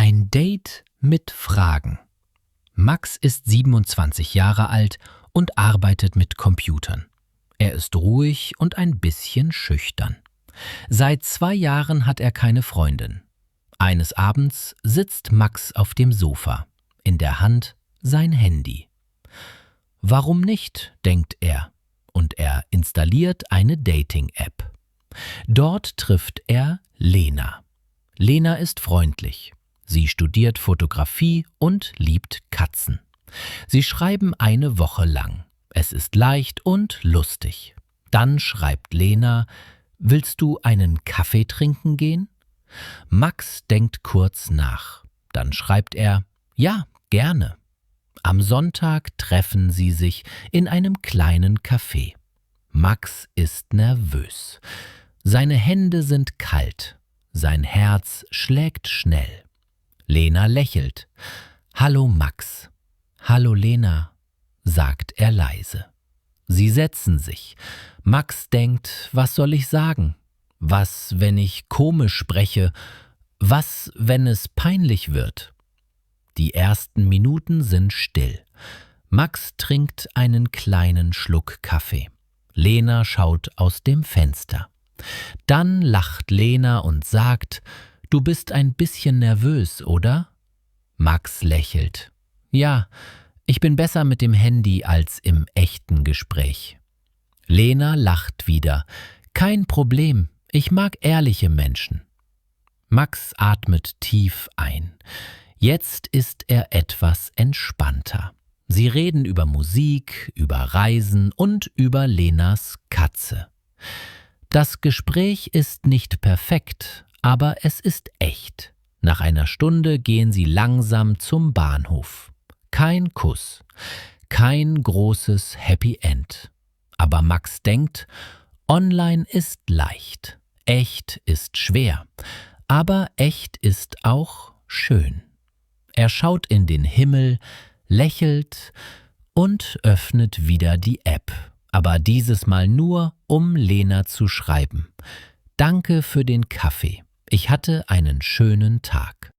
Ein Date mit Fragen. Max ist 27 Jahre alt und arbeitet mit Computern. Er ist ruhig und ein bisschen schüchtern. Seit 2 Jahren hat er keine Freundin. Eines Abends sitzt Max auf dem Sofa, in der Hand sein Handy. Warum nicht, denkt er, und er installiert eine Dating-App. Dort trifft er Lena. Lena ist freundlich. Sie studiert Fotografie und liebt Katzen. Sie schreiben eine Woche lang. Es ist leicht und lustig. Dann schreibt Lena: Willst du einen Kaffee trinken gehen? Max denkt kurz nach. Dann schreibt er: Ja, gerne. Am Sonntag treffen sie sich in einem kleinen Café. Max ist nervös. Seine Hände sind kalt. Sein Herz schlägt schnell. Lena lächelt. »Hallo Max.« »Hallo Lena«, sagt er leise. Sie setzen sich. Max denkt: Was soll ich sagen? Was, wenn ich komisch spreche? Was, wenn es peinlich wird? Die ersten Minuten sind still. Max trinkt einen kleinen Schluck Kaffee. Lena schaut aus dem Fenster. Dann lacht Lena und sagt: Du bist ein bisschen nervös, oder? Max lächelt. Ja, ich bin besser mit dem Handy als im echten Gespräch. Lena lacht wieder. Kein Problem, ich mag ehrliche Menschen. Max atmet tief ein. Jetzt ist er etwas entspannter. Sie reden über Musik, über Reisen und über Lenas Katze. Das Gespräch ist nicht perfekt, aber es ist echt. Nach einer Stunde gehen sie langsam zum Bahnhof. Kein Kuss, kein großes Happy End. Aber Max denkt: Online ist leicht, echt ist schwer, aber echt ist auch schön. Er schaut in den Himmel, lächelt und öffnet wieder die App. Aber dieses Mal nur, um Lena zu schreiben: Danke für den Kaffee. Ich hatte einen schönen Tag.